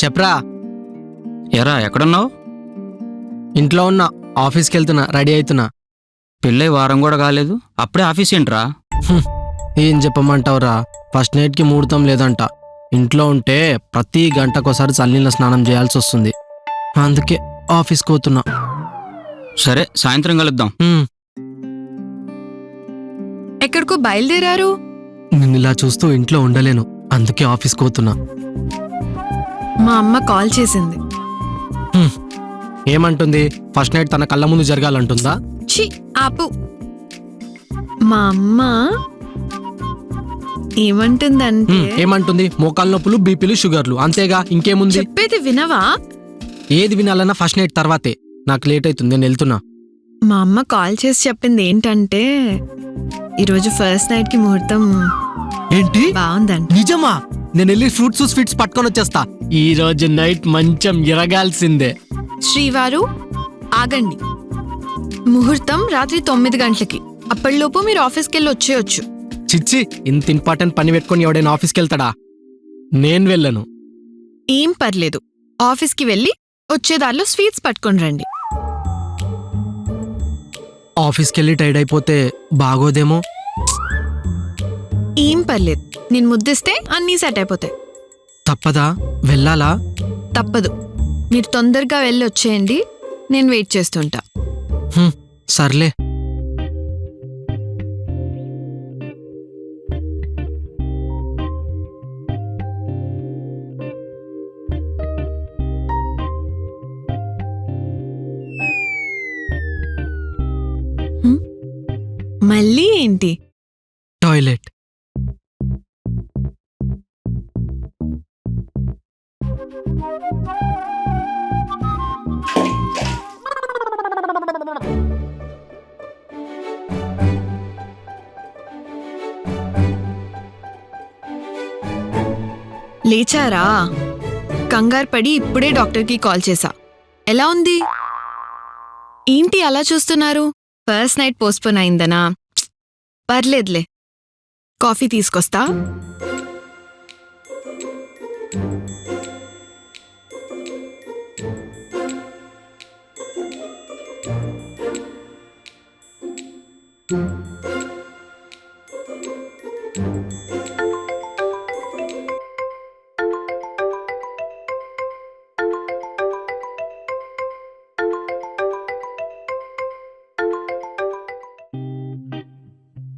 చెప్పరా. ఎరా ఎక్కడున్నావు? ఇంట్లో ఉన్నా, ఆఫీస్కి వెళ్తున్నా, రెడీ అవుతున్నా. పెళ్ళై వారం కూడా కాలేదు, అప్పుడే ఆఫీస్ ఏంట్రా? ఏం చెప్పమంటావురా, ఫస్ట్ నైట్కి ముహూర్తం లేదంట. ఇంట్లో ఉంటే ప్రతి గంటకోసారి చల్లీల స్నానం చేయాల్సి వస్తుంది. అందుకే ఆఫీస్కి పోతున్నా. సరే, సాయంత్రం కలుద్దాం. ఎక్కడికో బయలుదేరారు? నిన్ను ఇలా చూస్తూ ఇంట్లో ఉండలేను, అందుకే ఆఫీస్కి పోతున్నా. మా అమ్మ కాల్ చేసింది. ఏమంటుంది? ఫస్ట్ నైట్ తన కళ్ళ ముందు జరగాలంటుందా? ఛీ, ఆపు. మా అమ్మ ఏమంటుందంటే ఏమంటుంది? మోకాళ్ళ నొప్పులు, బీపీలు, షుగర్లు, అంతేగా, ఇంకేముంది? చెప్పేది వినవా? ఏది వినాలన్నా ఫస్ట్ నైట్ తర్వాతే. నాకు లేట్ అవుతుంది, నేను వెళ్తున్నా. మా అమ్మ కాల్ చేసి చెప్పింది ఏంటంటే ఈరోజు ఫస్ట్ నైట్ కి ముహూర్తం ఏంటి? బాగుందంట. నిజమా? నేను వెళ్ళి ఫ్రూట్స్ స్వీట్స్ పట్టుకొని వచ్చేస్తా. ఈ రోజు నైట్ మంచం ఇరగాల్సిందే. శ్రీవారు ఆగండి, ముహూర్తం రాత్రి 9 గంటలకి. అప్పటిలోపు మీరు ఆఫీస్కి వెళ్ళి వచ్చేయచ్చు. చిచ్చి, ఇంత ఇంపార్టెంట్ పని పెట్టుకుని ఎవడైనా ఆఫీస్కి వెళ్తాడా? నేను వెళ్ళను. ఏం పర్లేదు, ఆఫీస్కి వెళ్ళి వచ్చేదారిలో స్వీట్స్ పట్టుకొని రండి. ఆఫీస్కి వెళ్ళి టైర్డ్ అయిపోతే బాగోదేమో. ఏం పర్లేదు, నేను ముద్దిస్తే అన్నీ సెట్ అయిపోతాయి. తప్పదా? వెళ్ళాలా? తప్పదు, మీరు తొందరగా వెళ్ళి వచ్చేయండి, నేను వెయిట్ చేస్తుంటా. సర్లే. మళ్ళీ ఏంటి? టాయిలెట్. లేచారా? కంగారు పడి ఇప్పుడే డాక్టర్కి కాల్ చేశా. ఎలా ఉంది? ఏంటి అలా చూస్తున్నారు? ఫస్ట్ నైట్ పోస్ట్పోన్ అయిందనా? పర్లేదులే, కాఫీ తీసుకొస్తా.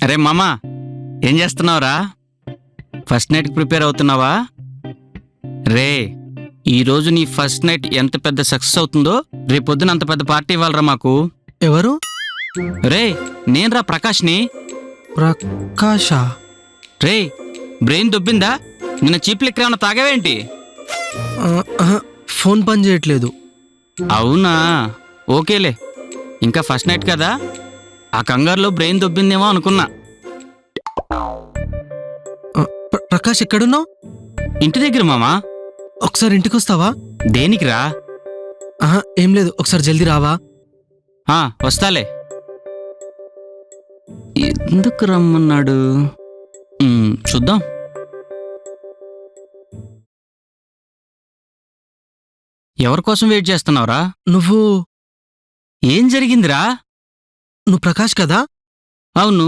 అరే మామా, ఏం చేస్తున్నావురా? ఫస్ట్ నైట్కి ప్రిపేర్ అవుతున్నావా? రే, ఈరోజు నీ ఫస్ట్ నైట్ ఎంత పెద్ద సక్సెస్ అవుతుందో రేపొద్దున అంత పెద్ద పార్టీ ఇవ్వాలరా మాకు. ఎవరు? రే, నేనురా ప్రకాష్ని. ప్రకాశా? రే, బ్రెయిన్ దొబ్బిందా? నిన్న చీప్ లిక్కర్ ఏమన్నా తాగావేంటి? ఫోన్ పని చేయట్లేదు. అవునా, ఓకేలే. ఇంకా ఫస్ట్ నైట్ కదా, ఆ కంగారులో బ్రెయిన్ దొబ్బిందేమో అనుకున్నా. ప్రకాష్, ఎక్కడున్నావు? ఇంటి దగ్గర మామా. ఒకసారి ఇంటికి వస్తావా? దేనికిరా? ఏం లేదు, ఒకసారి జల్దీ రావా? వస్తాలే. ఎందుకు రమ్మన్నాడు చూద్దాం. ఎవరి కోసం వెయిట్ చేస్తున్నావురా? నువ్వు ఏం జరిగిందిరా? నువ్వు ప్రకాష్ కదా? అవును.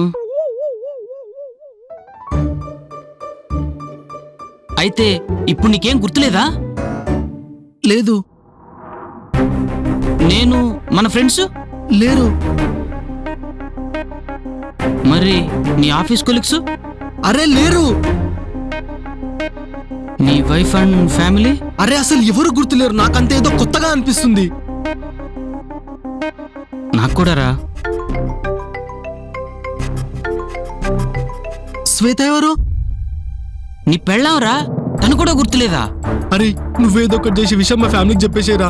అయితే ఇప్పుడు నీకేం గుర్తులేదా? లేదు. నేను మన ఫ్రెండ్స్ లేరు. మరి నీ ఆఫీస్ కొలీగ్స్? అరే లేరు. నీ వైఫ్ అండ్ ఫ్యామిలీ? అరే అసలు ఎవరు గుర్తులేరు. నాకంతే ఏదో కొత్తగా అనిపిస్తుంది. నాకు కూడా రా. శ్వేత ఎవరు? నీ పెళ్ళాంరా, తను కూడా గుర్తులేదా? అరే నువ్వేదో ఒకటి చేసి విషయం మా ఫ్యామిలీకి చెప్పేసేరా.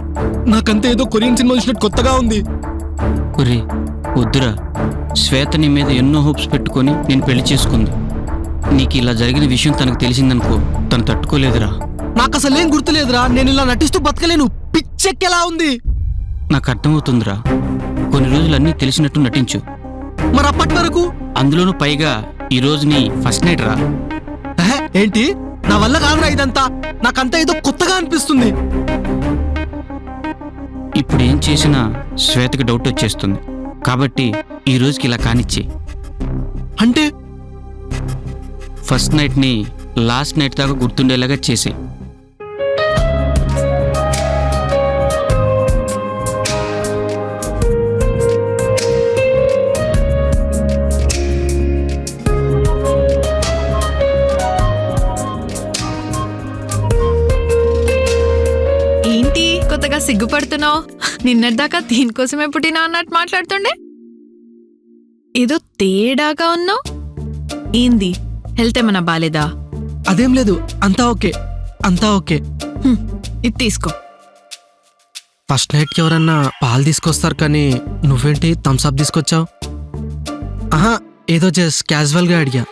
నాకంతే ఏదో కొరియన్ సినిమా చూసినట్టు కొత్తగా ఉంది. ఒరే వద్దురా, శ్వేత నీ మీద ఎన్నో హోప్స్ పెట్టుకొని నేను పెళ్లి చేసుకుంది. నీకు ఇలా జరిగిన విషయం తనకు తెలిసిందనుకో, తను తట్టుకోలేదురా. నాకు అసలేం గుర్తులేదురా. నేను ఇలా నటిస్తూ బతకలేను. పిచ్చెక్కెలా ఉంది. నాకు అర్థమవుతుందిరా, కొన్ని రోజులు అన్నీ తెలిసినట్టు నటించు. మరి అప్పటి వరకు? అందులోనూ పైగా ఈరోజు నీ ఫస్ట్ నైట్ రా. ఏంటి నా వల్ల కాదురా ఇదంతా. నాకంతా ఏదో కొత్తగా అనిపిస్తుంది. ఇప్పుడు ఏం చేసినా శ్వేతకి డౌట్ వచ్చేస్తుంది. కాబట్టి ఈ రోజుకి ఇలా కానిచ్చి అంటే ఫస్ట్ నైట్ని లాస్ట్ నైట్ దాకా గుర్తుండేలాగా చేసి. ఏంటి కొత్తగా సిగ్గుపడుతున్నావు? నిన్నటిదాకా దీనికోసమే పుట్టినా అన్నట్టు మాట్లాడుతుండే. ఏదో తేడాగా ఉన్నావు. ఏంది, హెల్త్ ఏమన్నా బాలేదా? అదేం లేదు, అంతా ఓకే, అంతా ఓకే. ఇది తీసుకో. ఫస్ట్ నైట్కి ఎవరన్నా పాలు తీసుకొస్తారు కానీ నువ్వేంటి థమ్స్అప్ తీసుకొచ్చావు? ఆహా, ఏదో జస్ట్ క్యాజువల్గా అడిగా.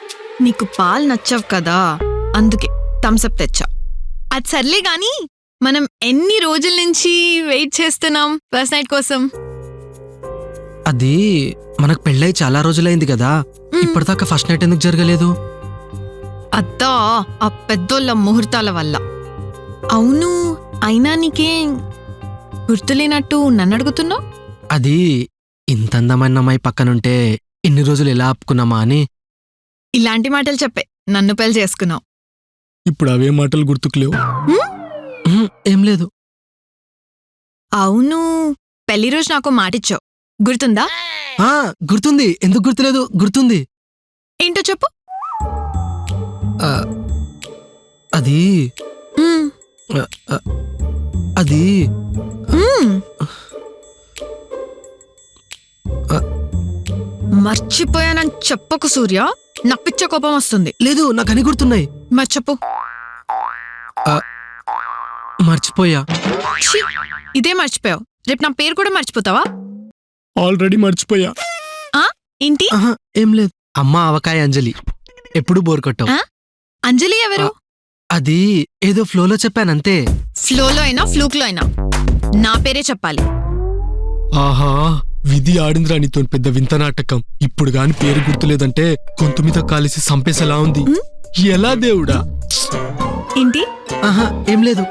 నీకు పాలు నచ్చవు కదా, అందుకే థమ్స్అప్ తెచ్చా. అది సర్లే గాని, మనం ఎన్ని రోజుల నుంచి వెయిట్ చేస్తున్నాం ఫస్ట్ నైట్ కోసం? అది మనకు పెళ్ళై చాలా రోజులైంది కదా, ఇప్పటిదాకా ఫస్ట్ నైట్ ఎందుకు జరగలేదు? అద్దా ఆ పెద్దోళ్ళ ముహూర్తాల వల్ల. అవును, అయినా నీకేం గుర్తులేనట్టు నన్ను అడుగుతున్నావు? అది ఇంత అందమైన అమ్మాయి పక్కనుంటే ఇన్ని రోజులు ఎలా ఆపుకున్నామా అని. ఇలాంటి మాటలు చెప్పే నన్ను పెళ్లి చేసుకున్నావు. ఇప్పుడు అవే మాటలు గుర్తుకులేవు. ఏం లేదు. అవును, పెళ్లి రోజు నాకు మాటిచ్చావు, గుర్తుందా? గుర్తుంది, ఎందుకు గుర్తులేదు? గుర్తుంది. ఏంటో చెప్పు. అది మ్మ్. అది మ్మ్. మర్చిపోయానని చెప్పకు సూర్య, నాకు పిచ్చ కోపం వస్తుంది. లేదు, నాకు అని గుర్తున్నాయి. మరి చెప్పు. మర్చిపోయా. ఛీ, ఇదే మర్చిపోయావు. రేపు నా పేరు కూడా మర్చిపోతావా? ఆల్రెడీ మర్చిపోయా. ఏంటి? ఏం లేదు. అమ్మ ఆవకాయ అంజలి, ఎప్పుడు బోర్ కొట్టావు. అంజలి ఎవరు? అది ఏదో ఫ్లోలో చెప్పానంతే. ఫ్లోలో అయినా ఫ్లూక్లో అయినా నా పేరే చెప్పాలి. ఆహా, విధి ఆడింద్రా నీతో పెద్ద వింత నాటకం. ఇప్పుడు గాని పేరు గుర్తులేదంటే గొంతు మీద కాలిసి సంపేసేలా ఉంది. ఎలా దేవుడా? ఏంటి? ఆహా, ఏం లేదు.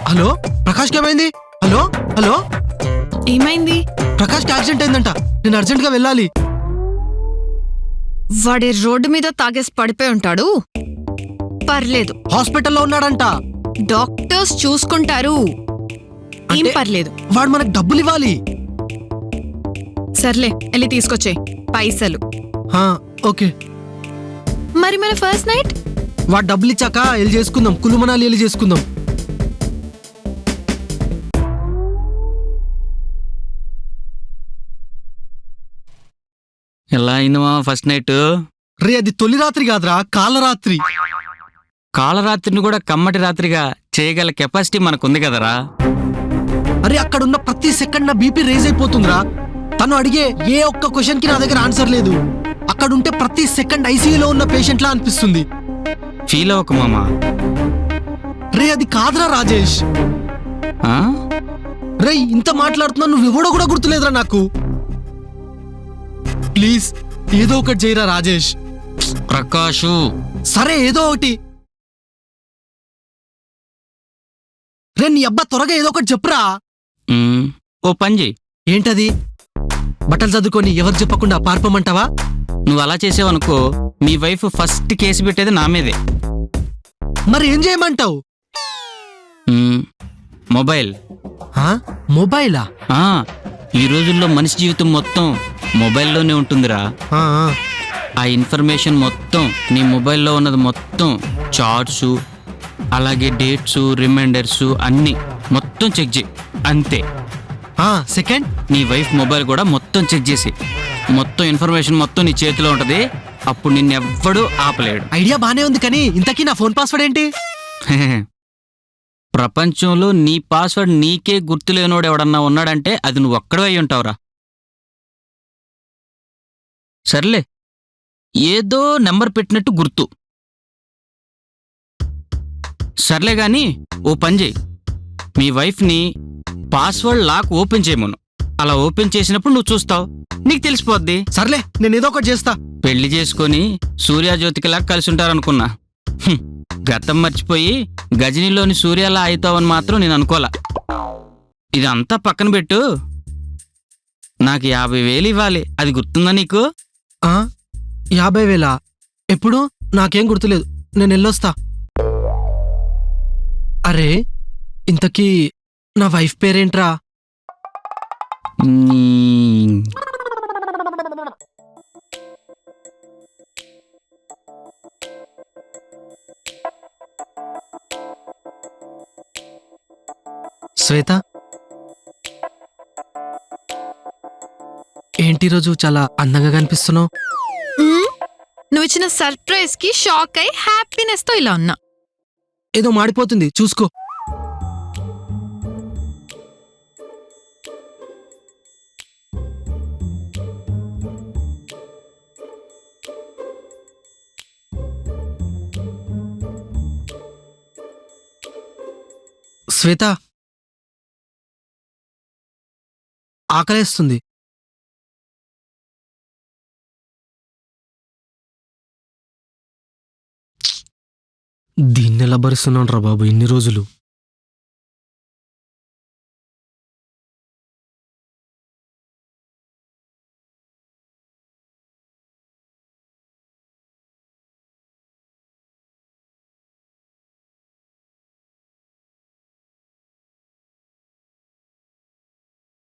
హలో, ప్రకాష్కి ఏమైంది? హలో హలో, ఏమైంది? ప్రకాష్కి యాక్సిడెంట్ అయిందంట. నేను అర్జెంట్ గా వెళ్ళాలి. వాడి రోడ్డు మీద తాగేసి పడిపోయి ఉంటాడు. పర్లేదు, హాస్పిటల్లో ఉన్నాడంట. డాక్టర్స్ చూసుకుంటారు. ఏం అంటే పర్లేదు. వాడు మనకు డబ్బులు ఇవ్వాలి. సర్లే, వెళ్ళి తీసుకొచ్చే పైసలు. ఓకే. మరి మన ఫస్ట్ నైట్? వాడు డబ్బులు ఇచ్చాక వెళ్ళి చేసుకుందాం. కులుమనాలి వెళ్ళి చేసుకుందాం. ఎలా అయిందమ్మా ఫస్ట్ నైట్? రే, అది తొలి రాత్రి కాదురా, కాలరాత్రి. కాలరాత్రిని కూడా కమ్మటి రాత్రిగా చేయగల కెపాసిటీ మనకుంది కదరా. అరే, అక్కడున్న ప్రతి సెకండ్ నా బీపీ రేజ్ అయిపోతుందిరా. తను అడిగే ఏ ఒక్క క్వశ్చన్ కి నా దగ్గర ఆన్సర్ లేదు. అక్కడుంటే ప్రతి సెకండ్ ఐసీయూలో ఉన్న పేషెంట్ లా అనిపిస్తుంది. ఫీల్ అవ్వకు మామా. రే, అది కాదురా రాజేష్. ఆ? రే, ఇంత మాట్లాడుతున్నా, నువ్వు ఎవడో కూడా గుర్తులేదురా నాకు. ప్లీజ్ ఏదో ఒకటి చేయరా రాజేష్. ప్రకాషు. సరే, ఏదో ఒకటి. రే, నీ అబ్బా త్వరగా ఏదో ఒకటి చెప్పురా. ఓ పని చెయ్యి. ఏంటది? బట్టలు చదువుకొని ఎవరు చెప్పకుండా పారిపోమంటావా? నువ్వు అలా చేసావనుకో, మీ వైఫ్ ఫస్ట్ కేసు పెట్టేది నా మీదే. మరి ఏం చేయమంటావు? మొబైల్. మొబైలా? ఈ రోజుల్లో మనిషి జీవితం మొత్తం మొబైల్లోనే ఉంటుందిరా. ఆ ఇన్ఫర్మేషన్ మొత్తం నీ మొబైల్లో ఉన్నది మొత్తం చార్ట్స్, అలాగే డేట్స్, రిమైండర్స్ అన్నీ మొత్తం చెక్ చేయి. అంతే. సెకండ్, నీ వైఫ్ మొబైల్ కూడా మొత్తం చెక్ చేసి మొత్తం ఇన్ఫర్మేషన్ మొత్తం నీ చేతిలో ఉంటుంది. అప్పుడు నిన్నెవ్వడూ ఆపలేడు. ఐడియా బానే ఉంది, కానీ ఇంతకీ నా ఫోన్ పాస్వర్డ్ ఏంటి? ప్రపంచంలో నీ పాస్వర్డ్ నీకే గుర్తులేనోడు ఎవడన్నా ఉన్నాడంటే అది నువ్వు ఒక్కడే అయి ఉంటావురా. సర్లే, ఏదో నెంబర్ పెట్టినట్టు గుర్తు. సర్లే గాని ఓ పని చేయి, మీ వైఫ్ని పాస్వర్డ్ లాక్ ఓపెన్ చేయమను. అలా ఓపెన్ చేసినప్పుడు నువ్వు చూస్తావు, నీకు తెలిసిపోద్ది. సర్లే, నేను ఏదో ఒకటి చేస్తా. పెళ్లి చేసుకొని సూర్యజ్యోతికిలా కలిసి ఉంటారనుకున్నా. హ్మ్. గతం మర్చిపోయి గజనీలోని సూర్యలా అవుతావని మాత్రం నేను అనుకోలా. ఇదంతా పక్కన పెట్టు, నాకు 50,000 ఇవ్వాలి, అది గుర్తుందా నీకు? 50,000? ఎప్పుడు? నాకేం గుర్తులేదు, నేను వెళ్ళొస్తా. అరే, ఇంతకీ నా వైఫ్ పేరేంట్రా? నీ- శ్వేత, ఏంటి రోజు చాలా అందంగా కనిపిస్తున్నావు? నువ్వు ఇచ్చిన సర్ప్రైజ్ కి షాక్ అయి హ్యాపీనెస్ తో ఇలా ఉన్నా. ఏదో మాడిపోతుంది, చూసుకో. శ్వేత, ఆకలేస్తుంది. దీన్నెలా భరిస్తున్నాను రా బాబు ఇన్ని రోజులు.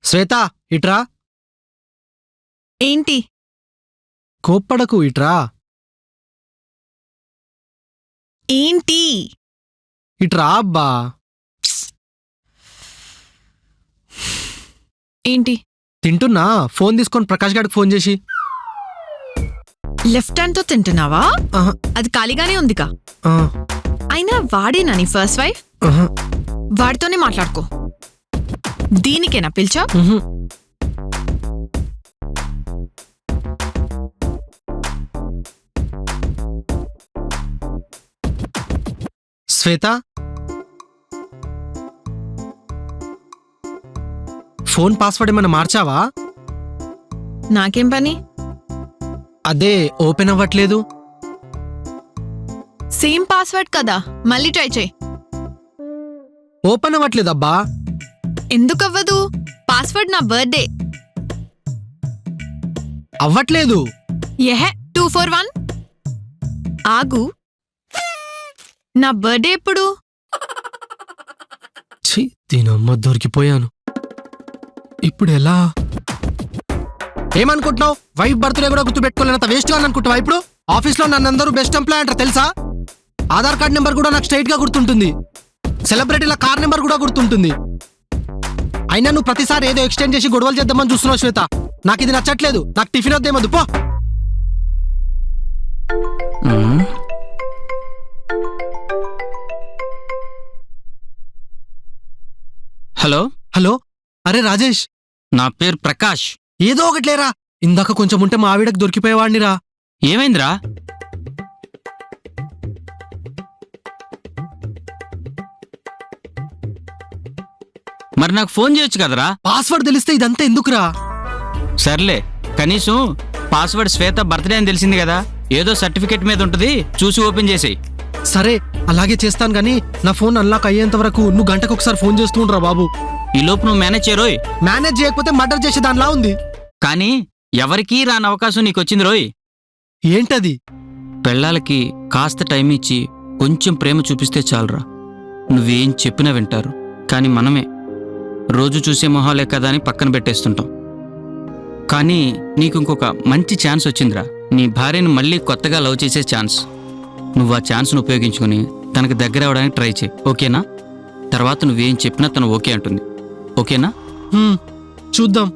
శ్వేత, ఇట్రా. ఏంటి? కోప్పడకు, ఇట్రా. ఏంటి? ఇట్రా అబ్బా. ఏంటి? తింటున్నా, ఫోన్ తీసుకొని ప్రకాష్ గారికి ఫోన్ చేసి. లెఫ్ట్ హ్యాండ్ తో తింటున్నావా? ఆహా, అది ఖాళీగానే ఉందిగా. ఆ, అయినా వాడేనా నీ ఫస్ట్ వైఫ్? ఆహా, వాడితోనే మాట్లాడుకో. దీనికేనా పిలిచా? ఉహు. శ్వేత, ఫోన్ పాస్వర్డ్ ఏమైనా మార్చావా? నాకేం పని? అదే ఓపెన్ అవ్వట్లేదు. సేమ్ పాస్వర్డ్ కదా, మళ్ళీ ట్రై చేయి. ఓపెన్ అవ్వట్లేదు అబ్బా. ఎందుకు అవ్వదు? పాస్వర్డ్ నా బర్త్డే. అవ్వట్లేదు. ఎహె 241. ఆగు, నా బర్త్డే ఎప్పుడు? ఛీ, దీనమ్మ దొరికిపోయాను. ఇప్పుడు ఎలా? ఏమనుకుంటున్నావు? వైఫ్ బర్త్డే కూడా గుర్తు పెట్టుకోలేనంత వేస్ట్ గా అనుకుంటావా? ఇప్పుడు ఆఫీస్లో నన్నందరూ బెస్ట్ ఎంప్లాయ్ అంటారు తెలుసా? ఆధార్ కార్డ్ నెంబర్ కూడా నాకు స్ట్రైట్ గా గుర్తుంటుంది. సెలబ్రిటీల కార్ నెంబర్ కూడా గుర్తుంటుంది. అయినా నువ్వు ప్రతిసారి ఏదో ఎక్స్టెండ్ చేసి గొడవలు చేద్దామని చూస్తున్నావు శ్వేత. నాకు ఇది నచ్చట్లేదు. నాకు టిఫిన్ వద్దేమద్దు, పో. ఉమ్. హలో, హలో, అరే రాజేష్. నా పేరు ప్రకాష్. ఏదో ఒకటి లేరా, ఇందాక కొంచెం ఉంటే మా ఆవిడకు దొరికిపోయేవాడినిరా. ఏమైందిరా? మరి నాకు ఫోన్ చేయొచ్చు కదరా? పాస్వర్డ్ తెలిస్తే ఇదంతా ఎందుకురా? సర్లే, కనీసం పాస్వర్డ్ శ్వేత బర్త్డే అని తెలిసింది కదా, ఏదో సర్టిఫికెట్ మీద ఉంటుంది, చూసి ఓపెన్ చేసేయి. సరే, అలాగే చేస్తాను గానీ నా ఫోన్ అన్లాక్ అయ్యేంత వరకు నువ్వు గంటకు ఒకసారి ఫోన్ చేస్తూ ఉండరా బాబు. ఈ లోపు నువ్వు మేనేజ్ చేయరోయ్. మేనేజ్ చేయకపోతే మర్డర్ చేసే దానిలా ఉంది. కానీ ఎవరికీ రాని అవకాశం నీకు వచ్చింది రోయ్. ఏంటది? పెళ్ళాలకి కాస్త టైం ఇచ్చి కొంచెం ప్రేమ చూపిస్తే చాలరా, నువ్వేం చెప్పినా వింటారు. కానీ మనమే రోజు చూసే మొహాలే కదా అని పక్కన పెట్టేస్తుంటాం. కానీ నీకు ఇంకొక మంచి ఛాన్స్ వచ్చిందిరా, నీ భార్యను మళ్ళీ కొత్తగా లవ్ చేసే ఛాన్స్. నువ్వు ఆ ఛాన్స్ను ఉపయోగించుకుని తనకు దగ్గర అవడానికి ట్రై చేయి, ఓకేనా? తర్వాత నువ్వేం చెప్పినా తను ఓకే అంటుంది, ఓకేనా? చూద్దాం.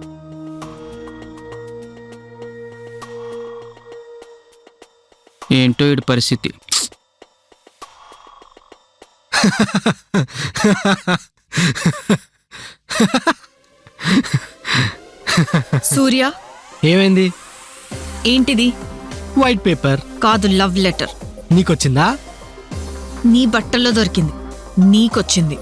ఏంటో ఇటు పరిస్థితి. సూర్య, ఏమైంది? ఏంటిది? వైట్ పేపర్ కాదు, లవ్ లెటర్. నీకొచ్చిందా? నీ బట్టల్లో దొరికింది, నీకొచ్చింది.